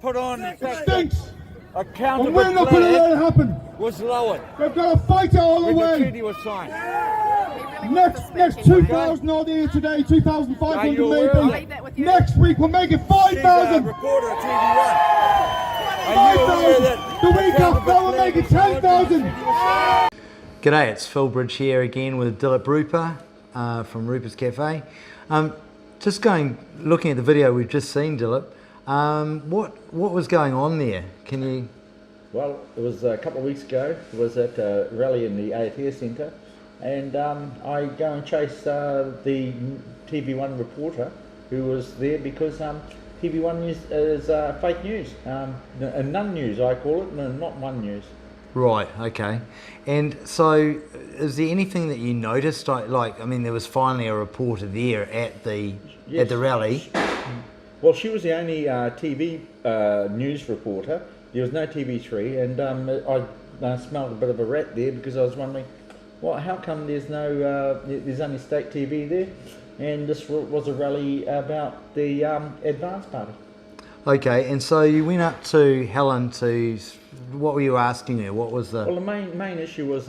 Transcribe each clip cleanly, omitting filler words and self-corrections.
put on the fact Stinks. that a counterfeit And we're not going to let it happen. was lowered We've got to fight it all the when the way. treaty was signed. Next 2,000 odd here today, 2,500 maybe. Next week we'll make it 5,000. Reporter at TV1. 5,000. The week after we'll make it 10,000. G'day, it's Phil Bridge here again with Dilip Rupa from Rupa's Cafe. Just looking at the video we've just seen, Dilip. What was going on there? Can you? Well, it was a couple of weeks ago. It was at a rally in the Aotea Centre, and I go and chase the TV1 reporter who was there because TV1 news is fake news, none news I call it, not one news. Right, okay. And so, is there anything that you noticed? I mean, there was finally a reporter there at the rally. Well, she was the only TV news reporter. There was no TV3, and I smelled a bit of a rat there because I was wondering, well, how come there's only state TV there? And this was a rally about the Advance Party. Okay, and so you went up to Helen to, what were you asking her? What was the... Well, the main issue was,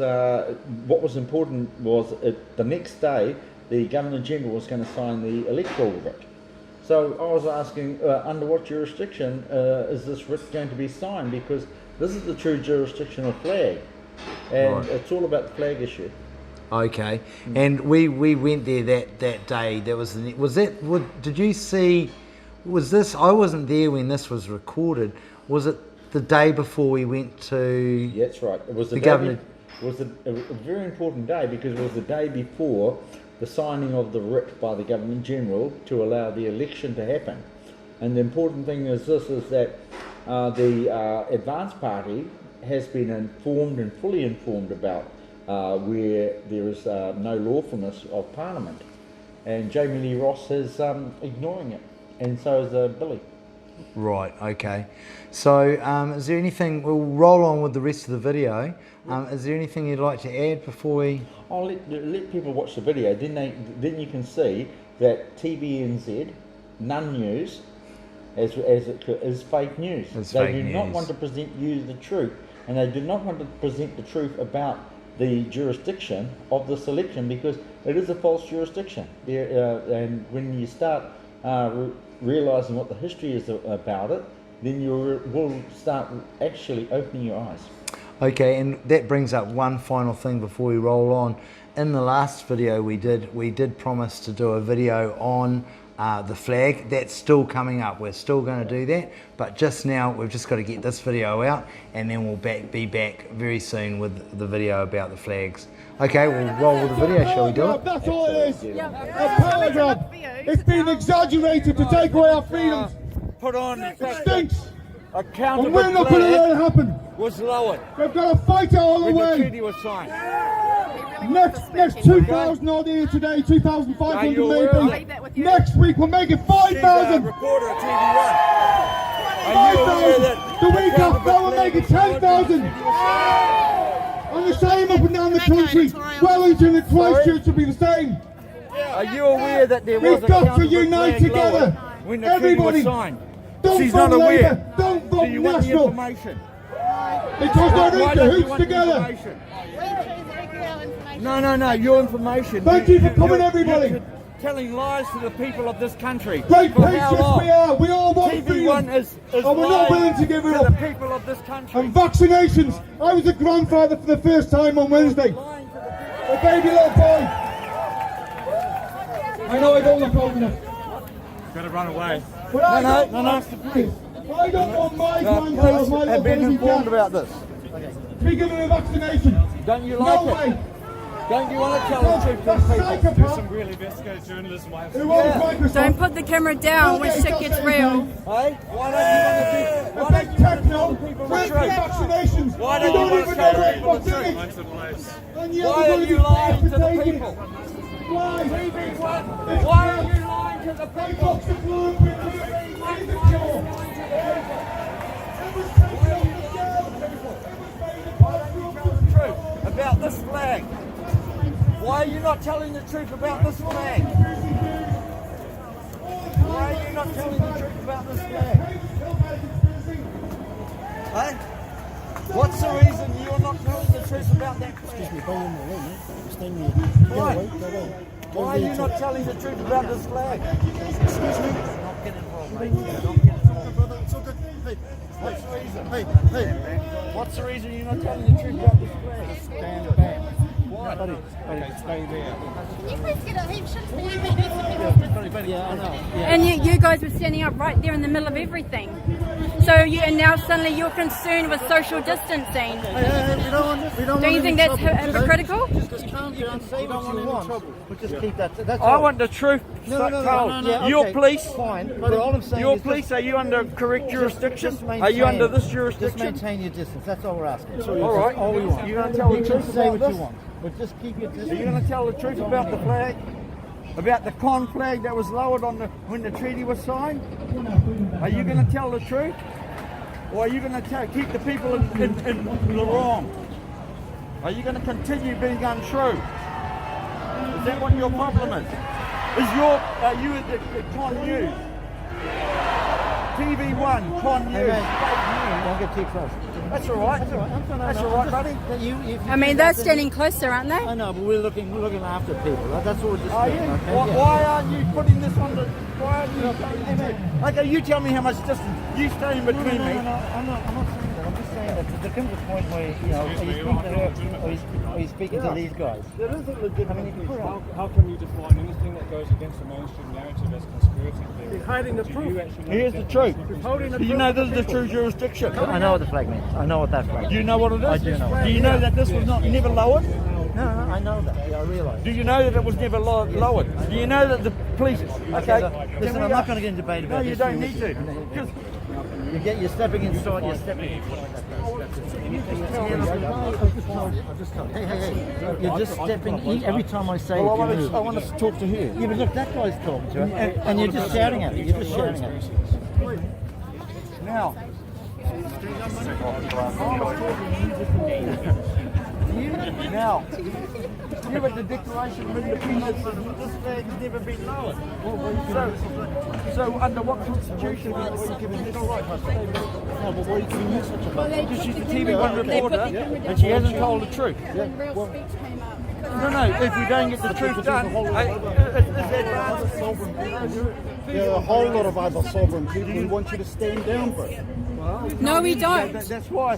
what was important was the next day, the Governor-General was going to sign the electoral writ. So I was asking, under what jurisdiction is this writ going to be signed? Because this is the true jurisdiction of flag, and right. It's all about the flag issue. Okay, and we went there that day. Did you see? Was this? I wasn't there when this was recorded. Was it the day before we went to? Yeah, that's right. It was the governor. It was a very important day because it was the day before the signing of the writ by the Governor-General to allow the election to happen. And the important thing is that the Advance Party has been informed and fully informed about where there is no lawfulness of Parliament. And Jamie Lee Ross is ignoring it, and so is Billy. Right, okay. So is there anything, we'll roll on with the rest of the video. Is there anything you'd like to add before we... I'll let people watch the video, then you can see that TVNZ, None News, as it is fake news. They do not want to present you the truth, and they do not want to present the truth about the jurisdiction of this election because it is a false jurisdiction. And when you start realising what the history is about it, then you will start actually opening your eyes. Okay, and that brings up one final thing before we roll on. In the last video we did promise to do a video on the flag. That's still coming up. We're still going to do that, but just now we've just got to get this video out, and then we'll be back very soon with the video about the flags. Okay, we'll roll with the video, shall we do it? That's all it is. A power grab. It's been exaggerated to take away our freedoms. Put on the It fact stinks. that a And counterfeit we're not going to let it flag happen. was lowered We've got to fight it all the when the way. treaty was signed. Next 2,000 odd here today, 2,500 maybe. Next week we'll make it 5,000. Reporter at TV1. 5,000. The week after we'll make it 10,000. And the same up and down the country. Wellington and Christchurch will be the same. Are you aware that there was We've a got to counterfeit unite flag lowered together. when the treaty Everybody, was signed? don't She's vote not aware. Labour, don't vote Do you want the National. information? Because they're in Why don't you cahoots want the together. information? No, your information. Thank you for coming, everybody. You're telling lies to the people of this country. Great For how patriots long? we are. We all want freedom. TV1 is And we're not willing to give it to up. the people of this country. And vaccinations. I was a grandfather for the first time on Wednesday. Lying to the people. A baby little boy. I know I don't look old enough. Gotta run away. But I No. don't want my grandchild, Police my little have been baby informed cat about this. to be given a vaccination. Don't you No like way. it? Don't you want to tell the truth to That's the people? Do psychopath. some real investigative journalism. Who owns Microsoft? Don't put the camera down when shit gets real. Hey? Why don't Big you techno, want to tell the people the free truth? vaccinations. Why We don't you don't want even to know tell where the people it's the truth? doing. Time to place. And yet Why we're are going to you be lying to the taking it. people? Why? Why are you lying to the They people? box the blueprint to the cure. Truth about this flag. Why are you not telling the truth about this flag? Why are you not telling the truth about this flag? Hey? What's the reason you're not telling the truth about that flag? Excuse me, go in the room, mate. Stand there. Go Why? away, go away. Go Why are you not telling the truth about this flag? Excuse me. Not get involved, mate. Not get involved. Brother, it's all good. Hey, What's the reason? hey, hey. What's the reason you're not telling the truth about this flag? Stand back. Why? Buddy, stay there. Yeah, I know. And you guys were standing up right there in the middle of everything. So and now suddenly you're concerned with social distancing. Hey, we don't Don't you think that's hypocritical? Just calm down, say what you want. But just keep that. That's I all. want the truth told. Yeah, Your okay, police, fine. But all I'm saying your is police, are you under correct jurisdiction? just Are you under this Just jurisdiction? maintain your distance. That's all we're asking. All right. All we want. You're going to tell the You truth can say about what this? you want, but just keep your Are distance. you going to tell the truth about the flag? About the con flag that was lowered on when the treaty was signed? Are you going to tell the truth? Or are you going to keep the people in the wrong? Are you going to continue being untrue? Is that what your problem is? Are you at the con news? TV1, con Hey, news, mate, fake news. don't get too close. That's all right. That's all right, buddy. I mean, they're standing closer, aren't they? I know, but we're looking after people. That's what we're just Are doing. you? Okay? Why aren't you putting this on the? Why aren't you telling the truth? Okay, you tell me how much distance you stay in between me. I'm not saying that. I'm just saying that there comes a point where, you know, are you speaking to her or are you speaking to these guys? There is a legitimate issue. How can you define anything that goes against the mainstream narrative as conspiracy theory? He's hiding the proof. Here's the truth. Do you know this is the true jurisdiction? I know what the flag means. I know what that flag Do means. you know what it is? I do know. Do you know that this was never lowered? No, I know that. Yeah, I realise. Do you know that it was never lowered? Do you know that the police? Okay, Listen, I'm not going to get in debate about No, you this. don't need to. Because You're stepping inside. You're stepping. Hey. You're just stepping. Every time I say it, you move. I want to talk to her. Yeah, but look, that guy's talking to her, and you're just shouting at her. You're just shouting at her. Now, now, you read the Declaration of Independence and this flag has never been lowered. So under what constitution are you giving this right? No, but why are you giving me such a bad? Because she's a TV1 reporter and she hasn't told the truth. No, if we don't get the truth done, There are a whole lot of other sovereign people who want you to stand down, bro. No, we don't. That's why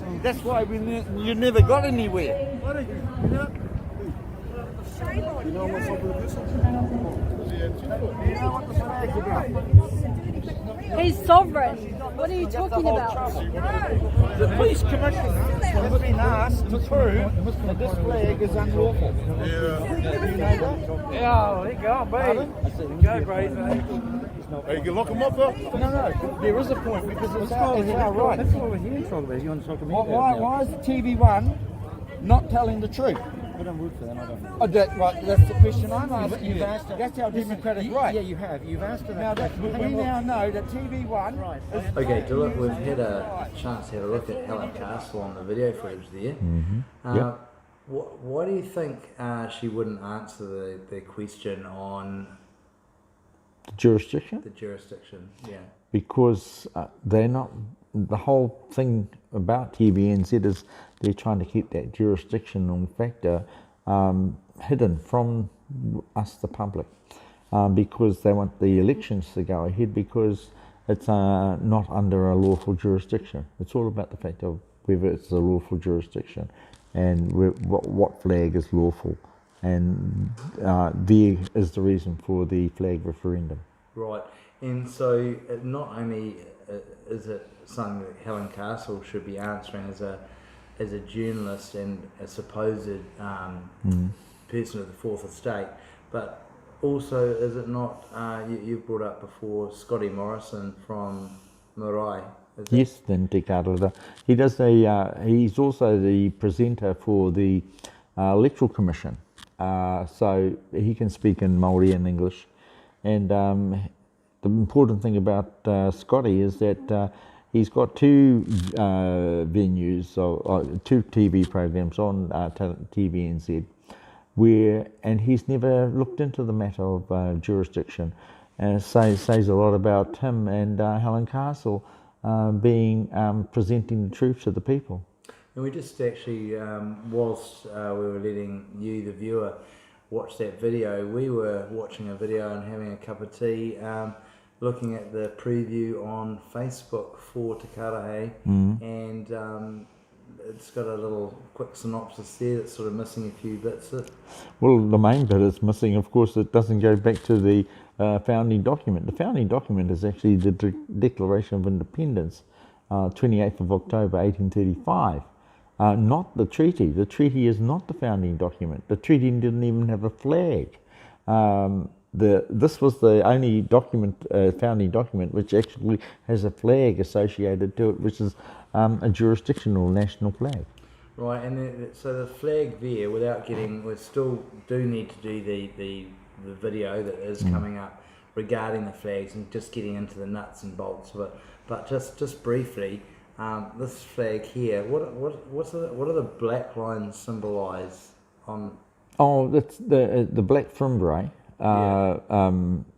you never got anywhere. You know what sovereign is? You know what the flag's about? He's sovereign. What are you talking about? The police commissioner has been asked to prove that this flag is unlawful. Do you know that? Yeah, there you go, babe. Go, babe. Hey, you can lock them up, though. No, there is a point because it's our right. That's what we're here to talk about. You want to talk to me? Why is TV1 not telling the truth? I don't root for them. I don't know. Right, that's the question I'm asking You've you. asked her. That's our democratic You- right. Yeah, you have. You've asked her Now that. that we now know that TV1 is Okay, to look, we've had a chance to have a look at Helen Castle on the video footage there. Why do you think she wouldn't answer the question on Jurisdiction? the jurisdiction? Yeah. Because they're not, the whole thing about TVNZ is they're trying to keep that jurisdictional factor hidden from us, the public, because they want the elections to go ahead because it's not under a lawful jurisdiction. It's all about the fact of whether it's a lawful jurisdiction and what flag is lawful, and there is the reason for the flag referendum. Right, and so not only is it something that Helen Castle should be answering as a journalist and a supposed person of the Fourth Estate, but also is it not, you've brought up before Scotty Morrison from Marae? Yes, then Te Karara. He does he's also the presenter for the Electoral Commission, so he can speak in Māori and English. And the important thing about Scotty is that he's got two venues, or two TV programs on TVNZ, and he's never looked into the matter of jurisdiction. And it says a lot about him and Helen Castle presenting the truth to the people. And we just actually, whilst we were letting you, the viewer, watch that video, we were watching a video and having a cup of tea, looking at the preview on Facebook for Te Karahe, and it's got a little quick synopsis there that's sort of missing a few bits. Well, the main bit is missing, of course. It doesn't go back to the founding document. The founding document is actually the Declaration of Independence, 28th of October 1835. Not the treaty. The treaty is not the founding document. The treaty didn't even have a flag. This was the only document, founding document, which actually has a flag associated to it, which is a jurisdictional national flag. Right, and so the flag there, without getting, we still do need to do the video that is coming up regarding the flags and just getting into the nuts and bolts of it. But just briefly, this flag here, what do the black lines symbolise on? Oh, that's the black fimbriae.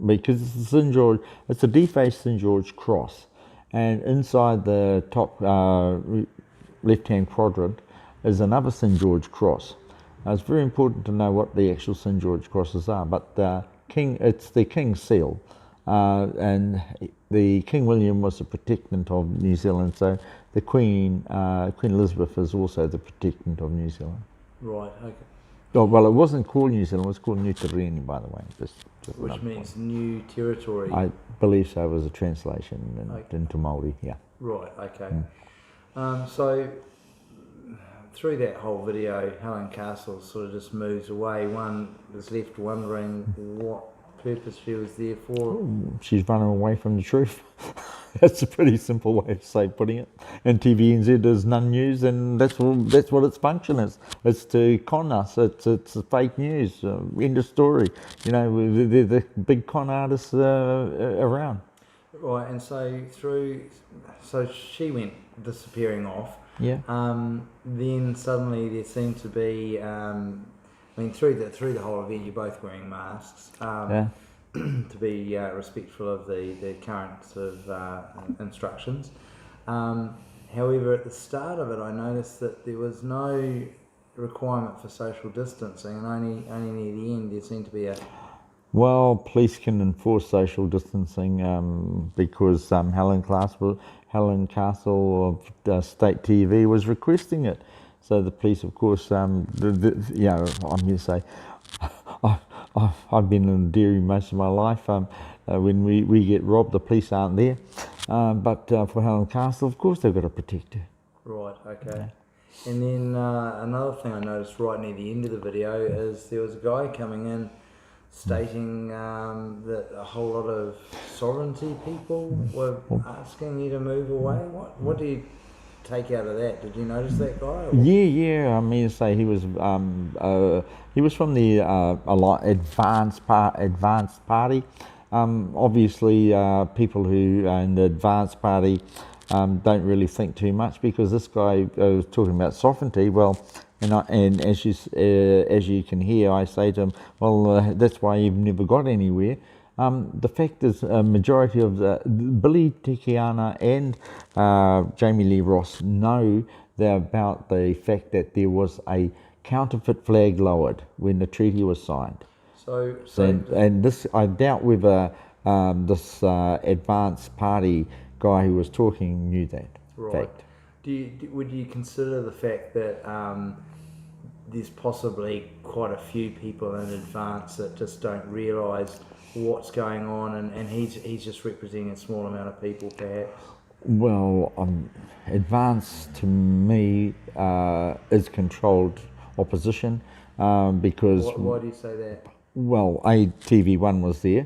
Because it's St. George, it's a defaced St. George cross, and inside the top left-hand quadrant is another St. George cross. It's very important to know what the actual St. George crosses are, but it's the King's seal, and the King William was the protectant of New Zealand, so the Queen Elizabeth is also the protectant of New Zealand. Right, okay. Oh, well, it wasn't called New Zealand, it was called New Terreni, by the way. Which means new territory. I believe so, it was a translation into Māori, yeah. Right, okay. So, through that whole video, Helen Castle sort of just moves away. One is left wondering what purpose she was there for. She's running away from the truth. That's a pretty simple way of putting it. And TVNZ is none news, and that's what its function is. It's to con us. It's fake news. End of story. You know, they're the big con artists around. Right, and so she went disappearing off. Yeah. Then suddenly there seemed to be, through the whole event, you're both wearing masks. Yeah. To be respectful of the current sort of instructions. However, at the start of it, I noticed that there was no requirement for social distancing, and only near the end there seemed to be a... Well, police can enforce social distancing because Helen Castle of State TV was requesting it. So the police, of course, I'm going to say, I've been in the dairy most of my life. When we get robbed, the police aren't there. But for Helen Castle, of course, they've got to protect her. Right, okay. Yeah. And then another thing I noticed right near the end of the video is there was a guy coming in stating that a whole lot of sovereignty people were asking you to move away. What do you take out of that? Did you notice that guy? Or? Yeah. I mean, say he was from the advanced party. Obviously, people who are in the advanced party don't really think too much, because this guy was talking about sovereignty. Well, and as you can hear, I say to him, well, that's why you've never got anywhere. The fact is, a majority of Billy Tikiana and Jamie Lee Ross know about the fact that there was a counterfeit flag lowered when the treaty was signed. And this, I doubt whether this advanced party guy who was talking knew that fact. Would you consider the fact that there's possibly quite a few people in advance that just don't realise what's going on, and he's just representing a small amount of people, perhaps? Well, advance to me is controlled opposition, because... Why do you say that? Well, TV1 was there,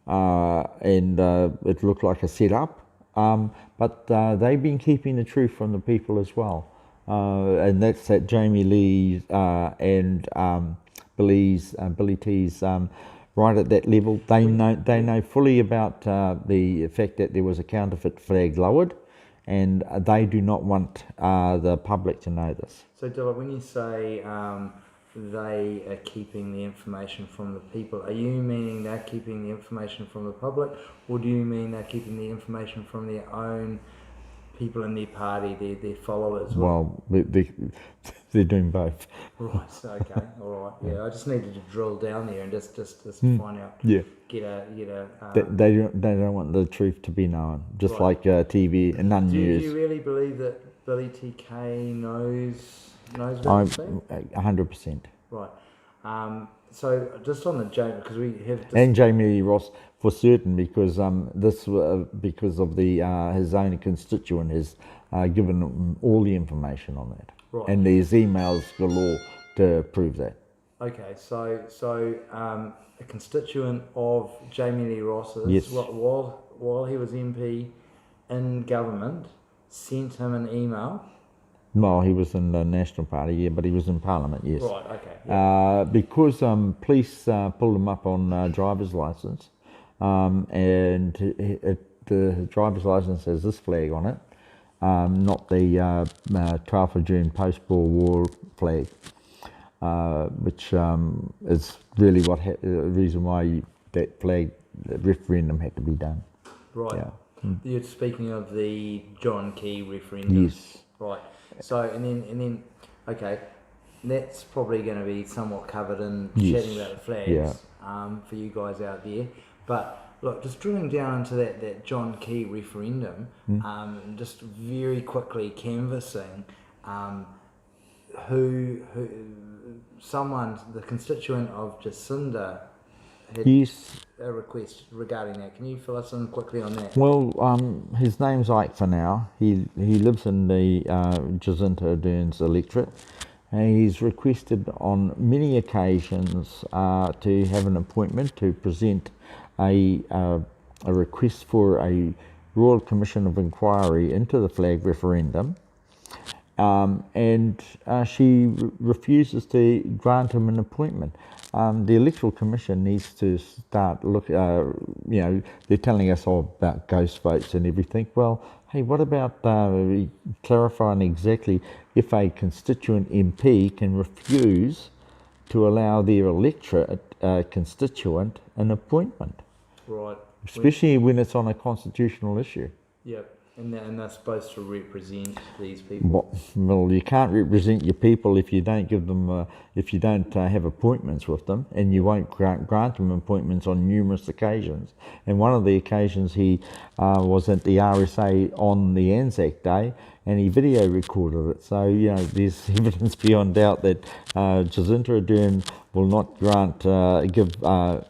and it looked like a setup, but they've been keeping the truth from the people as well, and that's that Jamie Lee and Billy T's right at that level. They know fully about the fact that there was a counterfeit flag lowered, and they do not want the public to know this. So, Dilla, when you say they are keeping the information from the people, are you meaning they're keeping the information from the public, or do you mean they're keeping the information from their own people in their party, their followers? Well, they're doing both. Right. Okay. All right. Yeah. I just needed to drill down there and just find out. Yeah. Get a. They don't want the truth to be known, just Right. like TV and None Do News. you really believe that Billy TK knows about this thing? 100%. Right. So just on the Jamie, because we have. And Jamie Lee Ross for certain, because because of the his own constituent has given him all the information on that, Right. and there's emails galore to prove that. Okay, so a constituent of Jamie Lee Ross's, Yes. while he was MP in government, sent him an email. Well, he was in the National Party, yeah, but he was in Parliament, yes. Right. Okay. Yeah. Because police pulled him up on driver's license, and the driver's license has this flag on it, not the 12th of June post-Boer War flag, which is really the reason why that flag referendum had to be done. Right. Yeah. You're speaking of the John Key referendum. Yes. Right. So and then okay, that's probably going to be somewhat covered in Yes. chatting about the flags. Yeah. For you guys out there, but look, just drilling down into that John Key referendum, just very quickly canvassing who someone, the constituent of Jacinda, had Yes. a request regarding that. Can you fill us in quickly on that? Well, his name's Ike for now. He lives in the Jacinda Ardern's electorate, and he's requested on many occasions to have an appointment to present a request for a Royal Commission of Inquiry into the flag referendum, and she refuses to grant him an appointment. The Electoral Commission needs to start they're telling us all about ghost votes and everything. Well, hey, what about clarifying exactly if a constituent MP can refuse to allow their electorate constituent an appointment? Right. Especially when it's on a constitutional issue. Yep. And they're supposed to represent these people. Well, you can't represent your people if you don't give them, if you don't have appointments with them, and you won't grant them appointments on numerous occasions. And one of the occasions he was at the RSA on the Anzac Day, and he video recorded it. So, there's evidence beyond doubt that Jacinda Ardern will not give her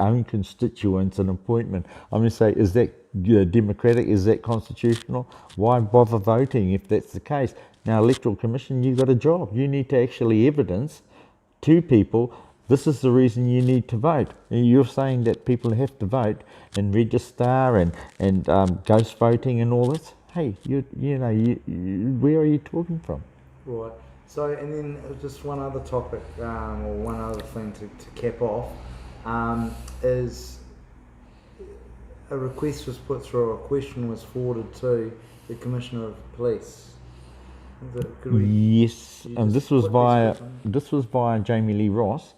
own constituents an appointment. I'm going to say, is that democratic? Is that constitutional? Why bother voting if that's the case? Now, Electoral Commission, you've got a job. You need to actually evidence to people, this is the reason you need to vote. And you're saying that people have to vote and register and ghost voting and all this. Hey, where are you talking from? Right. So, and then just one other topic, or one other thing to cap off, is a request was put through, a question was forwarded to the Commissioner of Police. Yes, and this was via Jamie Lee Ross,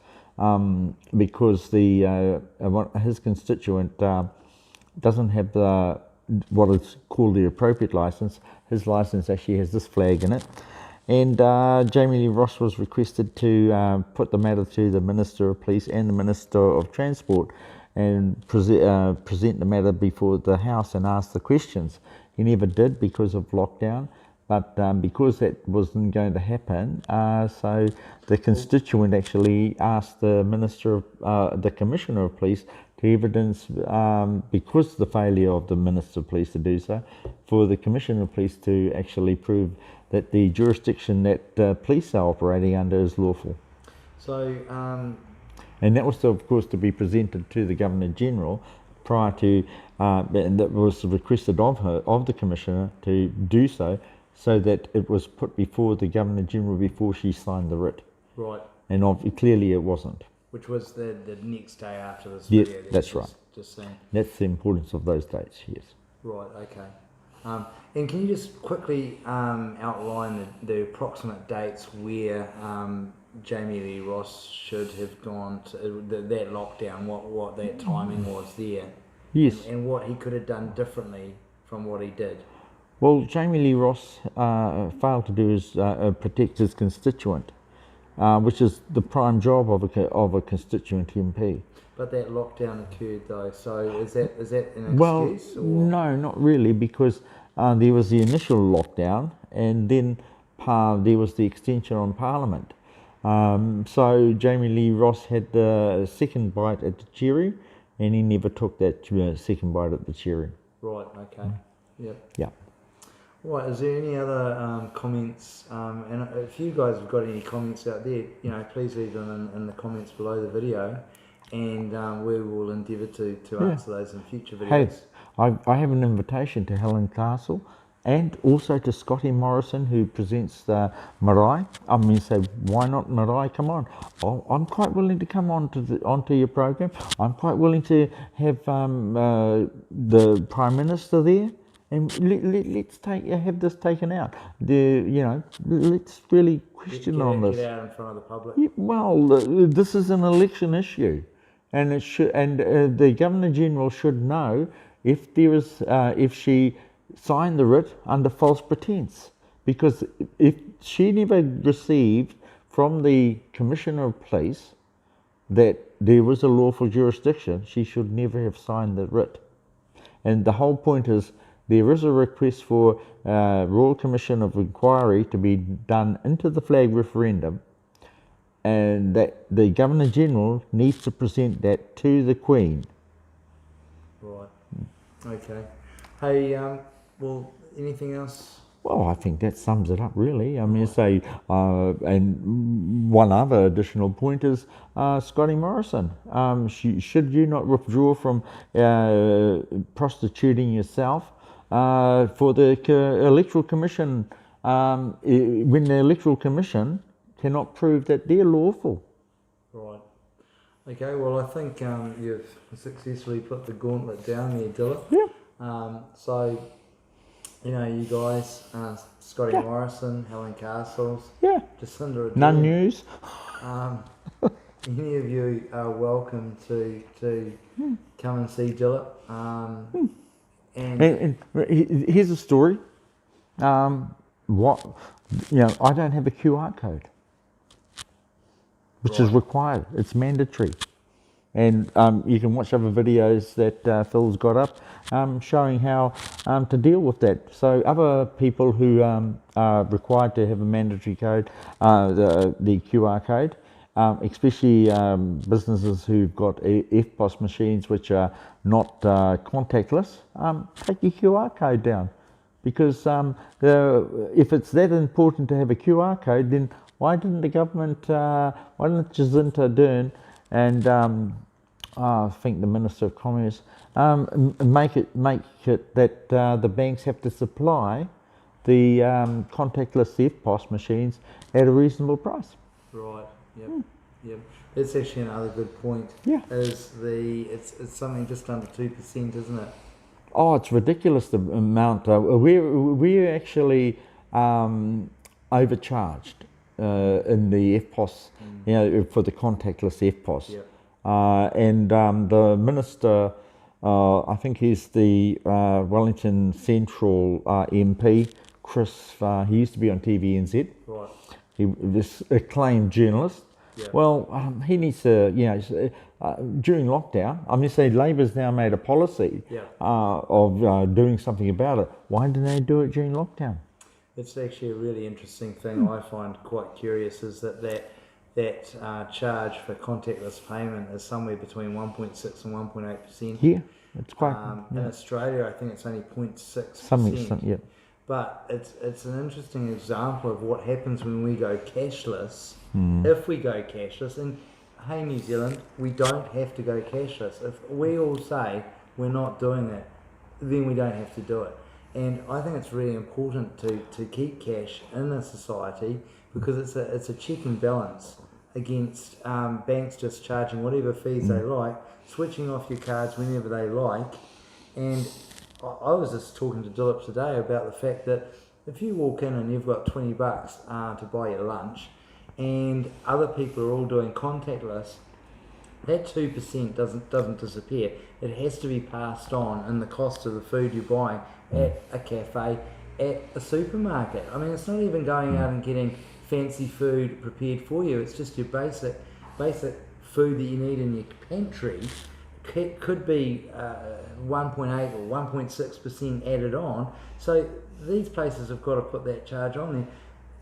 because his constituent doesn't have what is called the appropriate license. His license actually has this flag in it, and Jamie Lee Ross was requested to put the matter to the Minister of Police and the Minister of Transport, and present the matter before the House and ask the questions. He never did because of lockdown, but because that wasn't going to happen, so the constituent actually asked the the Commissioner of Police to evidence, because the failure of the Minister of Police to do so, for the Commissioner of Police to actually prove that the jurisdiction that police are operating under is lawful. So, and that was, of course, to be presented to the Governor General prior to, and that was requested of the Commissioner to do so that it was put before the Governor General before she signed the writ. Right. And clearly it wasn't. Which was the next day after this Yeah, video. that's right. Just saying. That's the importance of those dates, yes. Right, okay. And can you just quickly outline the approximate dates where Jamie Lee Ross should have gone to that lockdown, what that timing was there? Yes. And what he could have done differently from what he did? Well, Jamie Lee Ross failed to do is protect his constituent, which is the prime job of a constituent MP. But that lockdown occurred though, so is that an excuse? Or? No, not really, because there was the initial lockdown, and then there was the extension on Parliament. So Jamie Lee Ross had the second bite at the cherry, and he never took that second bite at the cherry. Right. Okay. Yep. Yeah. Right. Is there any other comments? And if you guys have got any comments out there, please leave them in the comments below the video, and we will endeavour to answer those in future videos. Hey, I have an invitation to Helen Castle and also to Scotty Morrison, who presents the Marae. I mean, say, why not Marae? Come on. I'm quite willing to come onto your program. I'm quite willing to have the Prime Minister there. And let's have this taken out. Let's really question on this. Get out in front of the public. Yeah, well, this is an election issue, and it should. And the Governor General should know if there is, if she signed the writ under false pretense, because if she never received from the Commissioner of Police that there was a lawful jurisdiction, she should never have signed the writ. And the whole point is, there is a request for Royal Commission of Inquiry to be done into the flag referendum, and that the Governor General needs to present that to the Queen. Right. Okay. Hey, well, anything else? Well, I think that sums it up, really. I mean, say, and one other additional point is Scotty Morrison. Should you not withdraw from prostituting yourself for the Electoral Commission when the Electoral Commission cannot prove that they're lawful? Right. Okay, well, I think you've successfully put the gauntlet down there, Dylan. Yeah. So, you guys, Scotty Morrison, Helen Castle, Jacinda Ardern, None News. Any of you are welcome to come and see Dylan. And here's a story. I don't have a QR code, which is required. It's mandatory. And you can watch other videos that Phil's got up showing how to deal with that. So other people who are required to have a mandatory code, the QR code, especially businesses who've got FPOS machines which are not contactless, take your QR code down. Because if it's that important to have a QR code, then why didn't the government, why didn't Jacinda Ardern and I think the Minister of Commerce make it that the banks have to supply the contactless FPOS machines at a reasonable price? Right. Yep. Yep. That's actually another good point. Yeah. Is it's something just under 2%, isn't it? Oh, it's ridiculous, the amount. We're actually overcharged in the FPOS, for the contactless FPOS. Yep. And the minister, I think he's the Wellington Central MP, Chris. He used to be on TVNZ. Right. He was acclaimed journalist. Yep. Well, he needs to, during lockdown, I'm just saying Labor's now made a policy of doing something about it. Why didn't they do it during lockdown? It's actually a really interesting thing I find quite curious, is that charge for contactless payment is somewhere between 1.6 and 1.8%. Yeah, it's quite. In Australia, I think it's only 0.6%. Something, yeah. But it's an interesting example of what happens when we go cashless. If we go cashless, and hey, New Zealand, we don't have to go cashless. If we all say we're not doing it, then we don't have to do it. And I think it's really important to keep cash in a society, because it's a check and balance against banks just charging whatever fees they like, switching off your cards whenever they like. And I was just talking to Dilip today about the fact that if you walk in and you've got $20 to buy your lunch, and other people are all doing contactless, that 2% doesn't disappear. It has to be passed on in the cost of the food you buy at a cafe at the supermarket. I mean, it's not even going out and getting fancy food prepared for you. It's just your basic food that you need in your pantry. Could be 1.8 or 1.6% added on. So these places have got to put that charge on there.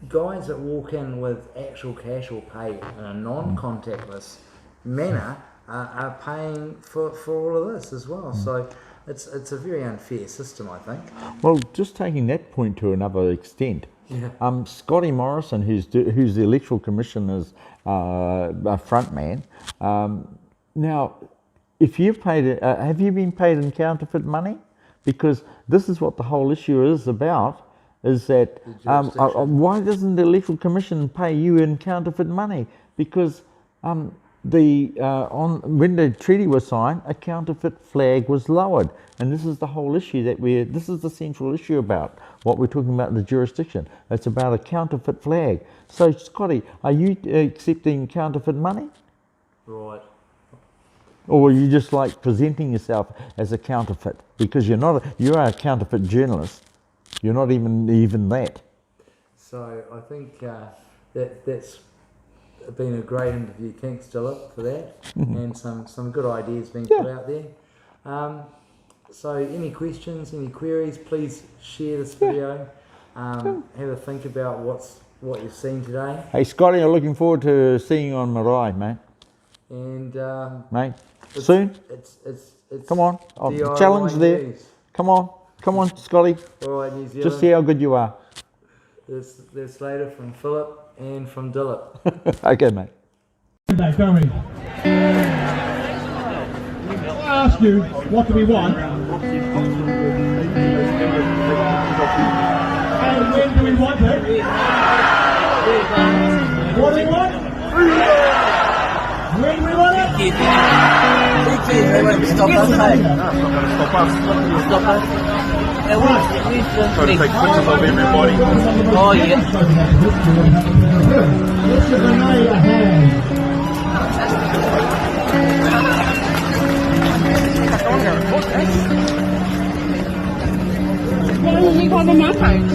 Guys that walk in with actual cash or pay in a non-contactless manner are paying for all of this as well. So it's a very unfair system, I think. Well, just taking that point to another extent, Scotty Morrison, who's the Electoral Commissioner's front man, now, if you've paid, have you been paid in counterfeit money? Because this is what the whole issue is about. Is that why doesn't the Electoral Commission pay you in counterfeit money? Because when the treaty was signed, a counterfeit flag was lowered, and this is the whole issue this is the central issue about what we're talking about in the jurisdiction. It's about a counterfeit flag. So, Scotty, are you accepting counterfeit money? Right. Or are you just like presenting yourself as a counterfeit? Because you are a counterfeit journalist. You're not even that. So I think that's been a great interview. Thanks, Dylan, for that, and some good ideas being put out there. So any questions, any queries, please share this video. Have a think about what you've seen today. Hey, Scotty, I'm looking forward to seeing you on Marae, mate. And mate, soon. It's come on, challenge there. News. Come on, Scotty. All right, New Zealand. Just see how good you are. There's later from Philip and from Dilip. Okay, mate. Don't we? I ask you, what do we want? And when do we want it? What do we want? When do we want it? They won't stop us, hey? No, it's not going to stop us. Stop us. It won't. Trying to take pictures of everybody. Oh, yeah. Let's give Renee a hand. Why don't you go to my page?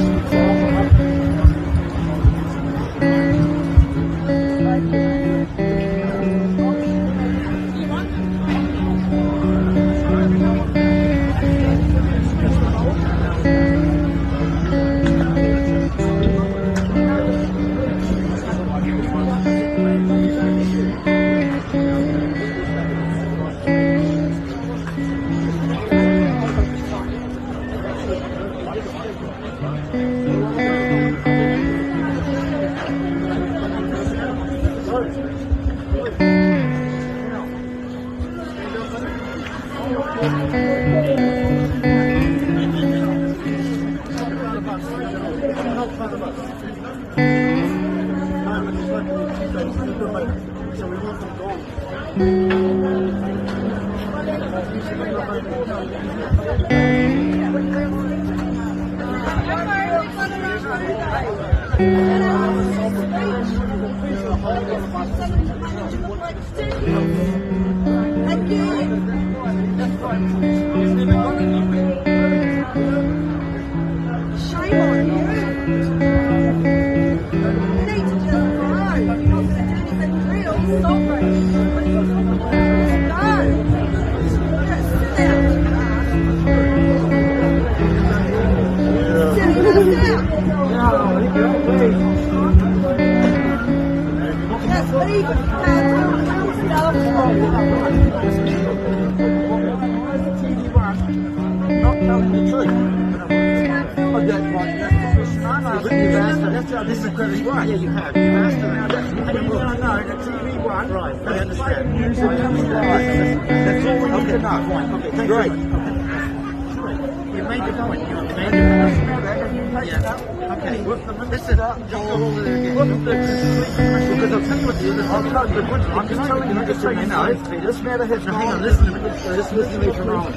This matter has hang on, listen to me for a moment.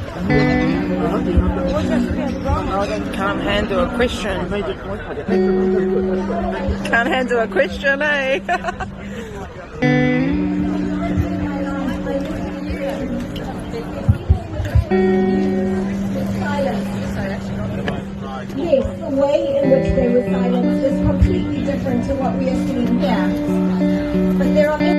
Can't handle a question. Can't handle a question, eh? Yes. way in which they were silenced is completely different to what we are seeing here. But there are